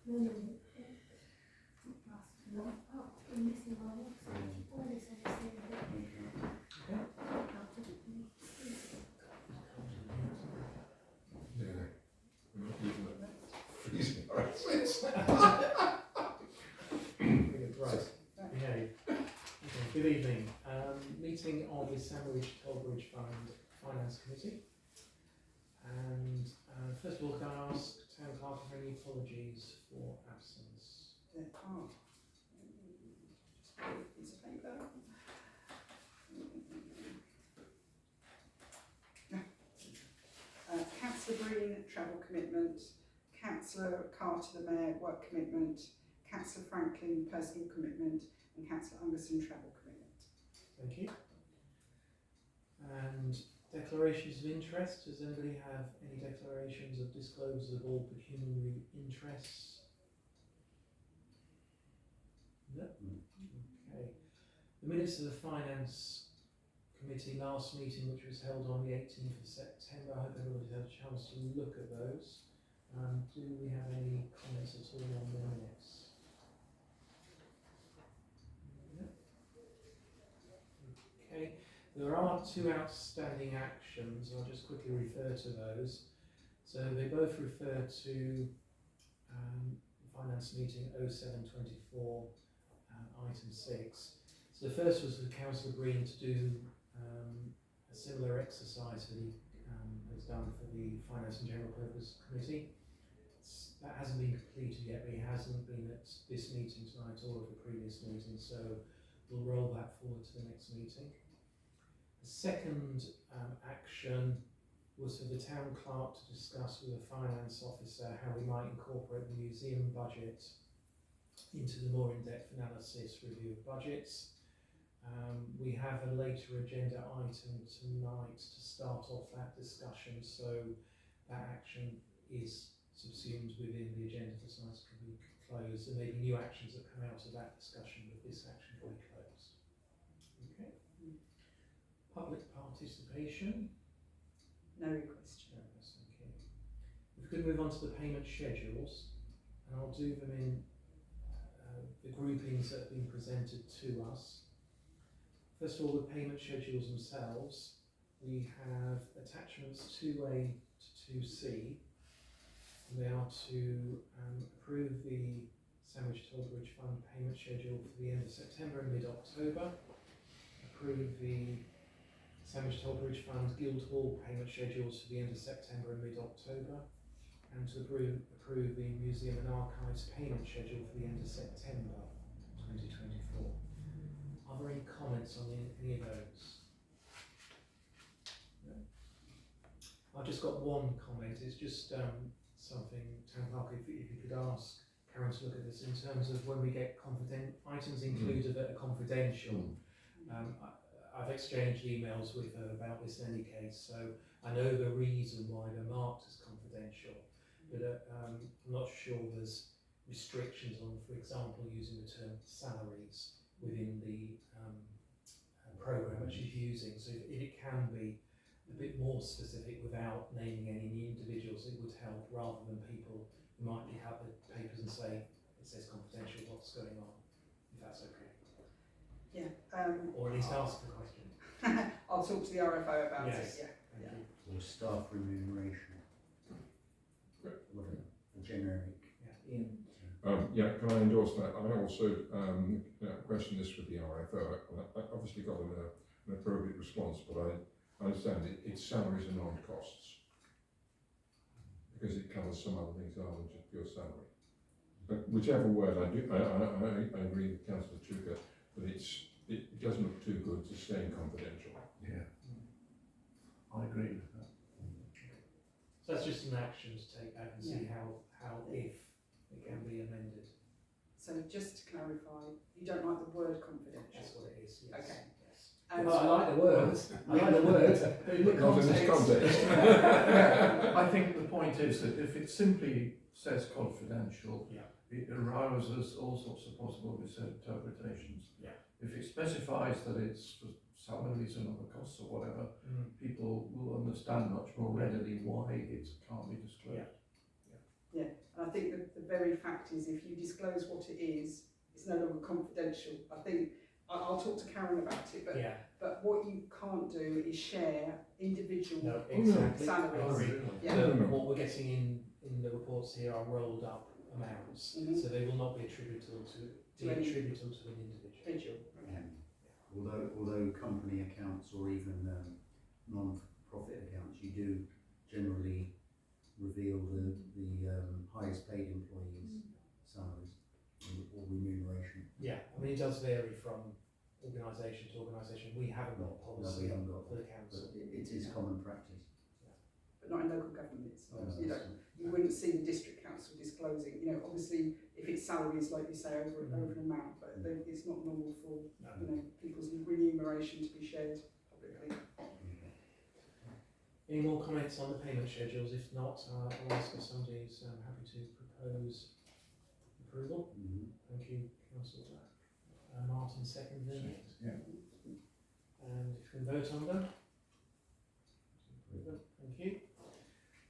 Right, behave. Okay, good evening. Meeting of the Sandwich Tollbridge Fund Finance Committee. And first of all, can I ask Town Clerk for any apologies for absence? There are. Just a piece of paper. Councillor Green, travel commitment. Councillor Carter, the Mayor, work commitment. Councillor Franklin, personal commitment. And Councillor Ungerson, travel commitment. Thank you. And declarations of interest. Does anybody have any declarations of disclosable pecuniary interests? No? Okay. The minutes of the Finance Committee last meeting, which was held on the 18th of September, I hope everybody's had a chance to look at those. Do we have any comments at all on the minutes? No? Okay. There are two outstanding actions. I'll just quickly refer to those. So they both refer to Finance Meeting 0724, item 6. So the first was for Councillor Green to do a similar exercise that he has done for the Finance and General Purpose Committee. That hasn't been completed yet, but he hasn't been at this meeting tonight or at the previous meeting, so we'll roll that forward to the next meeting. The second action was for the Town Clerk to discuss with the Finance Officer how we might incorporate the museum budget into the more in-depth analysis review of budgets. We have a later agenda item tonight to start off that discussion, so that action is subsumed within the agenda for tonight can be closed. There may be new actions that come out of that discussion, but this action can be closed. Okay. Public participation. No request. No, that's okay. If we could move on to the payment schedules, and I'll do them in the groupings that have been presented to us. First of all, the payment schedules themselves. We have attachments 2A to 2C. They are to approve the Sandwich Tollbridge Fund payment schedule for the end of September and mid-October, approve the Sandwich Tollbridge Fund Guildhall payment schedules for the end of September and mid-October, and to approve the Museum and Archives payment schedule for the end of September 2024. Are there any comments on any of those? No? I've just got one comment. It's just something, Town Clerk, if you could ask Karen to look at this in terms of when we get items included that are confidential. I've exchanged emails with her about this in any case, so I know the reason why they're marked as confidential, but I'm not sure there's restrictions on, for example, using the term salaries within the programme that she's using. So if it can be a bit more specific without naming any individuals, it would help, rather than people who might pick up the papers and say it says confidential, what's going on, if that's okay. Yeah. Or at least ask the question. I'll talk to the RFO about it. Yes. Yeah. Or staff remuneration. Whatever, a generic. Yeah, Ian. Yeah, can I endorse that? I also question this with the RFO. I obviously got an appropriate response, but I understand it's salaries and non-costs, because it covers some other things other than just pure salary. But whichever word I agree with Councillor Chuka that it doesn't look too good to stay confidential. Yeah, I agree with that. So that's just an action to take back and see how if it can be amended. So just to clarify, you don't like the word confidential? That's what it is, yes. Okay. Yes. And I like the words. I like the words. But in the Not in this context. Yeah, I think the point is that if it simply says confidential, it arouses all sorts of possible misinterpretations. Yeah. If it specifies that it's for salaries and other costs or whatever, people will understand much more readily why it can't be disclosed. yeah, and I think the very fact is if you disclose what it is, it's no longer confidential. I think I'll talk to Karen about it, but Yeah, but what you can't do is share individual no, exactly. salaries. I agree. Yeah. So what we're getting in the reports here are rolled up amounts, Mhm. so they will not be attributable to To any- attributable to an individual. Although company accounts or even non-profit accounts, you do generally reveal the highest paid employees' salaries or remuneration. Yeah, I mean it does vary from organisation to organisation. We haven't got a No, policy we haven't got for the that, council. but it is common practice. But not in local government. It's not, No, you know, that's- you wouldn't see the district council disclosing. You know, obviously, if it's salaries, like you say, over an amount, but it's not normal for No. you know people's remuneration to be shared publicly. Any more comments on the payment schedules? If not, I'll ask if somebody's happy to propose approval. Mhm. Thank you, Councillor Black. Martin seconding it. Yeah. And if you can vote on them. Approve them. Thank you.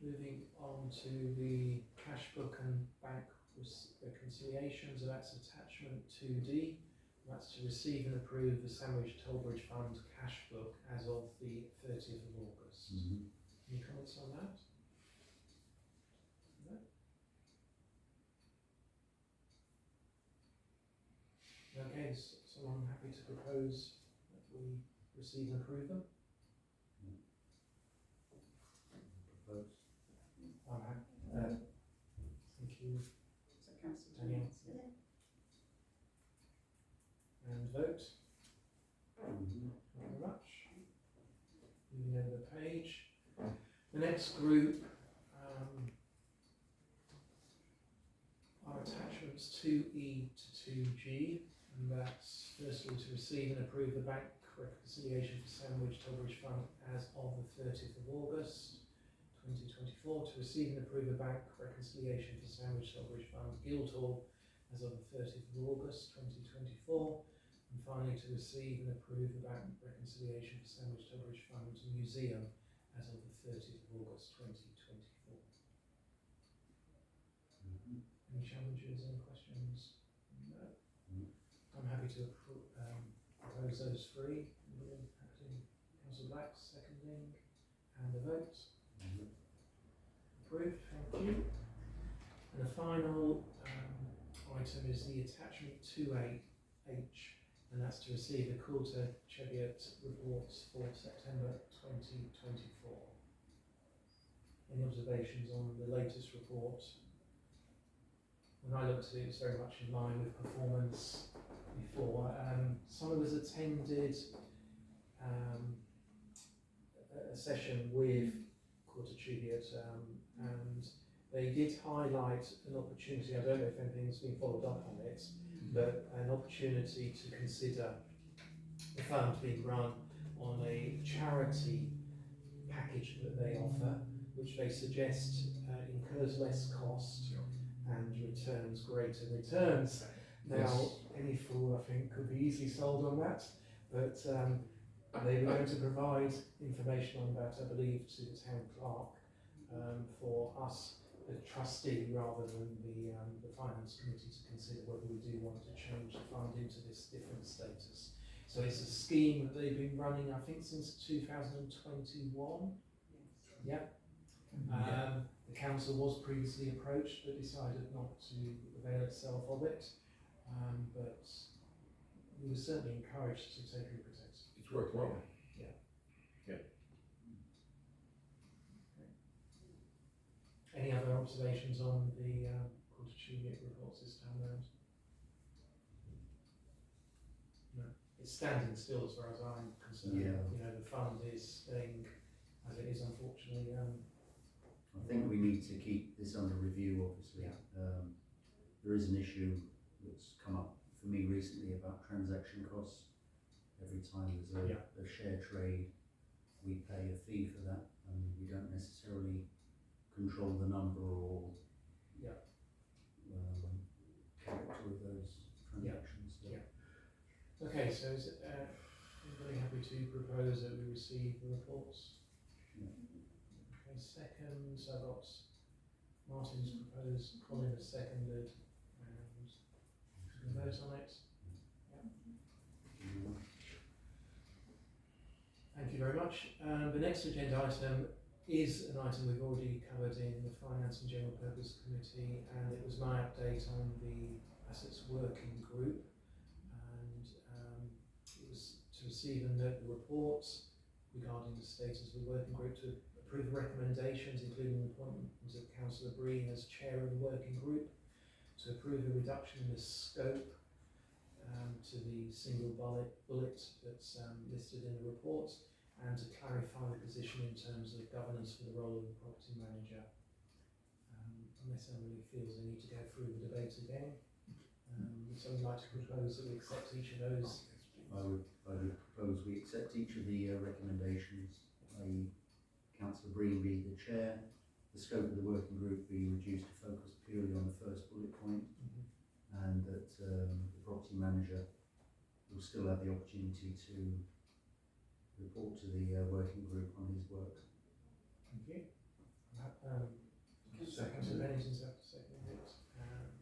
Moving on to the cash book and bank reconciliations, so that's attachment 2D. That's to receive and approve the Sandwich Tollbridge Fund cash book as of the 30th of August. Mhm. Any comments on that? No? Okay, is someone happy to propose that we receive and approve them? Propose. I'm happy. Thank you. So council Danielle. And vote. Mhm. Thank you very much. Moving over the page. The next group are attachments 2E to 2G, and that's firstly to receive and approve the bank reconciliation for Sandwich Tollbridge Fund as of the 30th of August 2024, to receive and approve the bank reconciliation for Sandwich Tollbridge Fund Guildhall as of the 30th of August 2024, and finally to receive and approve the bank reconciliation for Sandwich Tollbridge Fund Museum as of the 30th of August 2024. Mhm. Any challenges, any questions? No. I'm happy to propose those three. Acting Councillor Black seconding, and the vote. Mhm. Approved, thank you. And the final item is the attachment 2H, and that's to receive the Coulter Cheviot reports for September 2024. Any observations on the latest report? When I looked at it, it was very much in line with performance before. Some of us attended a session with Coulter Cheviot, and they did highlight an opportunity. I don't know if anything's been followed up on it, but an opportunity to consider the fund being run on a charity package that they offer, which they suggest incurs less cost and returns greater returns. Now, Yes. any fool, I think, could be easily sold on that, but they were going to provide information on that, I believe, to the town clerk for us, the trustee, rather than the finance committee, to consider whether we do want to change the fund into this different status. So it's a scheme that they've been running, I think, since 2021. Yeah. The council was previously approached but decided not to avail itself of it. But we were certainly encouraged to take a look at it. It's worked well. Any other observations on the Coulter Cheviot reports this time round? No. It's standing still as far as I'm concerned. Yeah. You know, the fund is staying as it is, unfortunately. I think we need to keep this under review, obviously. There is an issue that's come up for me recently about transaction costs. Every time there's a share trade, we pay a fee for that, and we don't necessarily control the number or character of those transactions. So. Okay, so is anybody happy to propose that we receive the reports? Yeah. Okay, second, so I've got Martin's proposed, Colin has seconded, and should we vote on it? Thank you very much. The next agenda item is an item we've already covered in the Finance and General Purpose Committee, and it was my update on the Assets Working Group, and it was to receive and note the reports regarding the status of the working group, to approve the recommendations, including the appointment of Councillor Breen as chair of the working group, to approve a reduction in the scope to the single bullet that's listed in the report, and to clarify the position in terms of governance for the role of the property manager. Unless anybody feels they need to go through the debate again, would someone like to propose that we accept each of those? I would propose we accept each of the recommendations, i.e. Councillor Breen be the chair, the scope of the working group be reduced to focus purely on the first bullet point, and that the property manager will still have the opportunity to report to the working group on his work. Thank you. Councillor Bennington's have to second it, and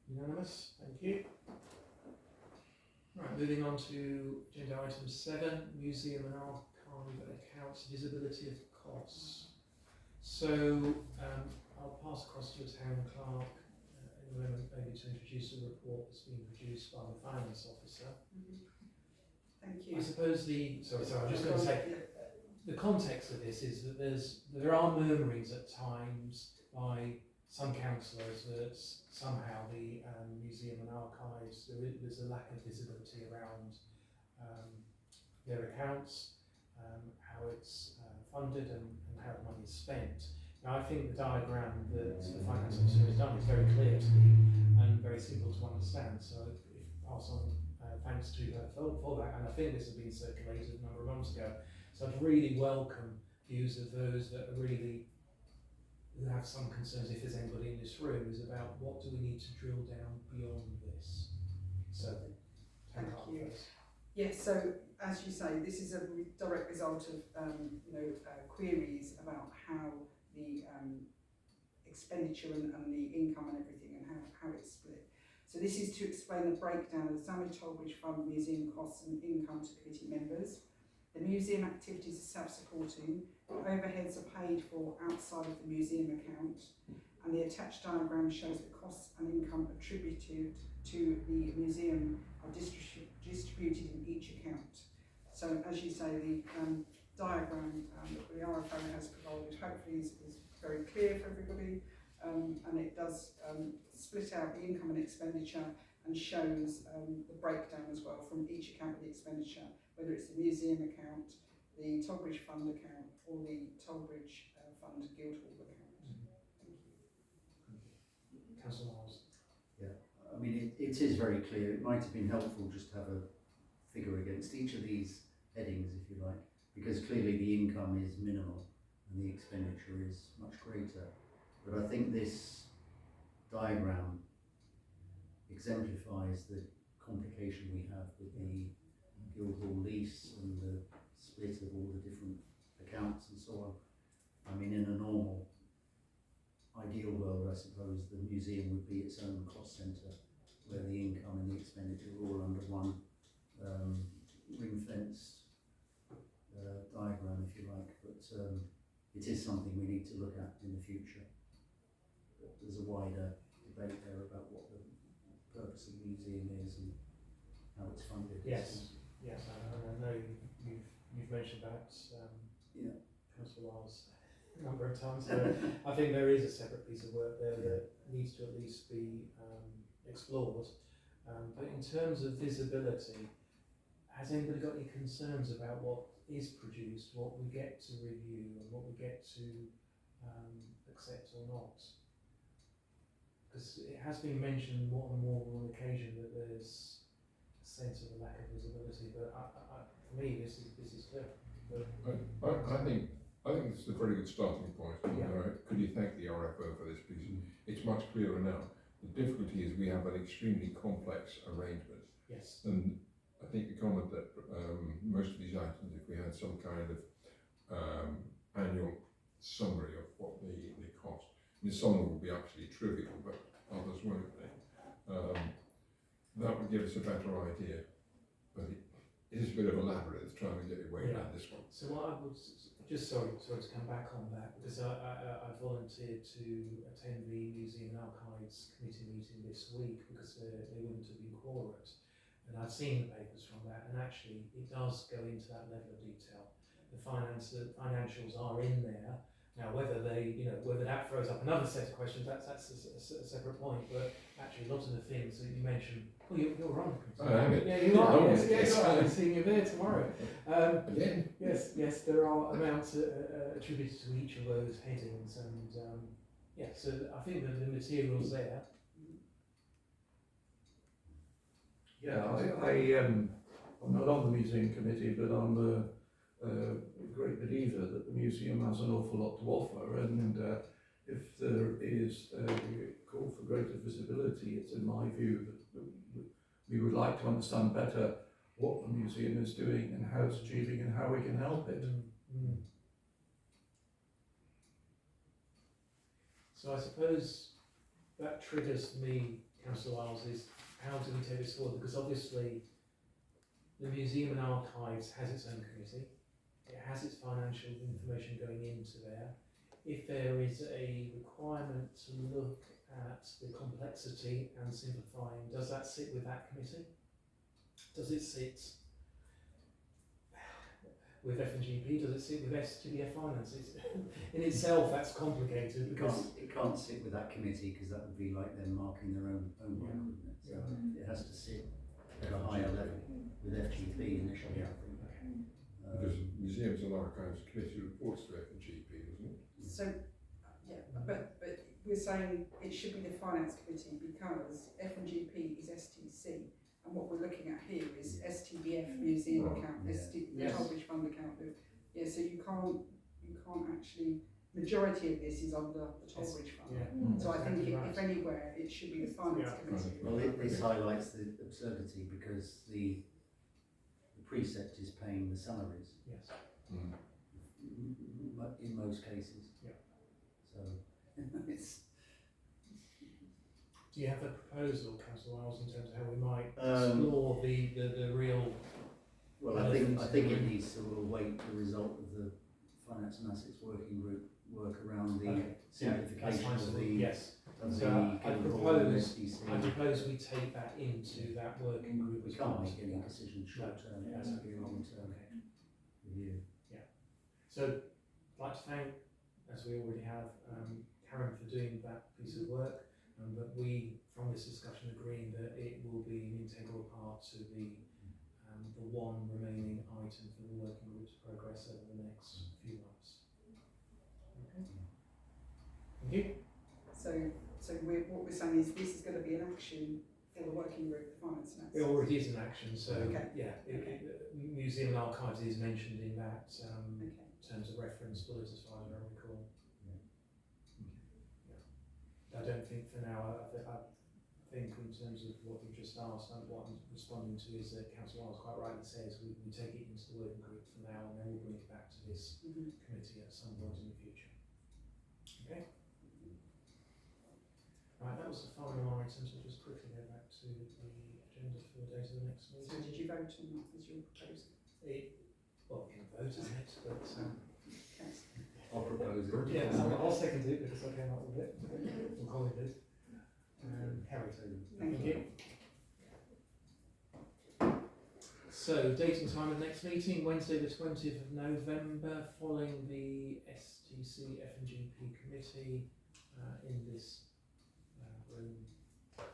unanimous. Thank you. Right, moving on to agenda item 7, museum and archive accounts, visibility of costs. So I'll pass across to the town clerk in a moment, maybe to introduce a report that's been produced by the finance officer. Thank you. I suppose sorry, I'm just going to say, the context of this is that there are murmurings at times by some councillors that somehow the museum and archives, there's a lack of visibility around their accounts, how it's funded and how the money is spent. Now I think the diagram that the finance officer has done is very clear to me and very simple to understand, so if pass on thanks to her for that, and I think this has been circulated a number of months ago, so I'd really welcome views of those that are really, who have some concerns, if there's anybody in this room, is about what do we need to drill down beyond this. So, thank you. Yes, so as you say, this is a direct result of queries about how the expenditure and the income and everything, and how it's split. So this is to explain the breakdown of the Sandwich Tollbridge Fund museum costs and income to committee members. The museum activities are self-supporting, overheads are paid for outside of the museum account, and the attached diagram shows the costs and income attributed to the museum are distributed in each account. So as you say, the diagram that the RFO has provided hopefully is very clear for everybody, and it does split out the income and expenditure and shows the breakdown as well from each account of the expenditure, whether it's the museum account, the Tollbridge Fund account, or the Tollbridge Fund Guildhall account. Thank you. Councillor Miles. Yeah, I mean it is very clear. It might have been helpful just to have a figure against each of these headings, if you like, because clearly the income is minimal and the expenditure is much greater. But I think this diagram exemplifies the complication we have with the Guildhall lease and the split of all the different accounts and so on. I mean, in a normal, ideal world, I suppose the museum would be its own cost centre, where the income and the expenditure are all under one ring-fenced diagram, if you like. But it is something we need to look at in the future. But there's a wider debate there about what the purpose of the museum is and how it's funded. Yes, yes, I know you've mentioned that, Councillor Miles, a number of times. So I think there is a separate piece of work there that needs to at least be explored. But in terms of visibility, has anybody got any concerns about what is produced, what we get to review, and what we get to accept or not? Because it has been mentioned more and more on occasion that there's a sense of a lack of visibility, but for me this is clear. I think this is a very good starting point. Could you thank the RFO for this, please? It's much clearer now. The difficulty is we have an extremely complex arrangement. Yes. And I think the comment that most of these items, if we had some kind of annual summary of what the cost mean, some of them will be absolutely trivial, but others won't be. That would give us a better idea, but it is a bit of a labyrinth trying to get your way around this one. So what I would, just sorry to come back on that, because I volunteered to attend the Museum and Archives Committee meeting this week because they wouldn't have been quorate. And I've seen the papers from that, and actually it does go into that level of detail. The financials are in there. Now, whether that throws up another set of questions, that's a separate point. But actually, a lot of the things that you mentioned, you're on. Yeah, you are. Yes, I'm seeing you there tomorrow. Again? Yes, there are amounts attributed to each of those headings, and so I think that the material's there. Yeah, I'm not on the museum committee, but I'm a great believer that the museum has an awful lot to offer, and if there is a call for greater visibility, it's in my view that we would like to understand better what the museum is doing and how it's achieving and how we can help it. So I suppose that triggers me, Councillor Wiles, is how do we take this forward? Because obviously the Museum and Archives has its own committee. It has its financial information going into there. If there is a requirement to look at the complexity and simplifying, does that sit with that committee? Does it sit with F&GP? Does it sit with STBF Finances? In itself, that's complicated because it can't sit with that committee because that would be like them marking their own work, wouldn't it? So it has to sit at a higher level with FGP initially, I think. Because Museums and Archives Committee reports to F&GP, doesn't it? So, but we're saying it should be the Finance Committee because F&GP is STC, and what we're looking at here is STBF museum account, the Tollbridge Fund account. So you can't actually. Majority of this is under the Tollbridge Fund. So I think if anywhere it should be the Finance Committee. Well, this highlights the absurdity because the precept is paying the salaries. Yes. In most cases. Yeah. So it's. Do you have a proposal, Councillor Wiles, in terms of how we might explore the real? Well, I think it needs to await the result of the Finance and Assets Working Group work around the simplification of the I propose we take that into that working group. We can't make any decisions short term. It has to be a long term review. Yeah. So I'd like to thank, as we already have, Karen for doing that piece of work, but we, from this discussion, agreeing that it will be an integral part to the one remaining item for the working group's progress over the next few months. Okay. Thank you. So what we're saying is this is going to be an action for the working group, the Finance and Assets. It already is an action, so Museum and Archives is mentioned in that terms of reference bullet as far as I recall. I don't think for now, I think in terms of what you've just asked, what I'm responding to is that Councillor Wiles quite rightly says we take it into the working group for now and then we'll bring it back to this committee at some point in the future. Okay? Right, that was the final item, so just quickly go back to the agenda for the date of the next meeting. So did you vote on that as your proposal? Well, we can vote on it, but I'll propose it. yeah, I'll second it because I came up with it. From Colin did. Harry. Thank you. So, date and time of the next meeting, Wednesday the 20th of November, following the STC F&GP committee in this room at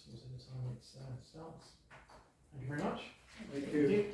whatever time it starts. Thank you very much. Thank you.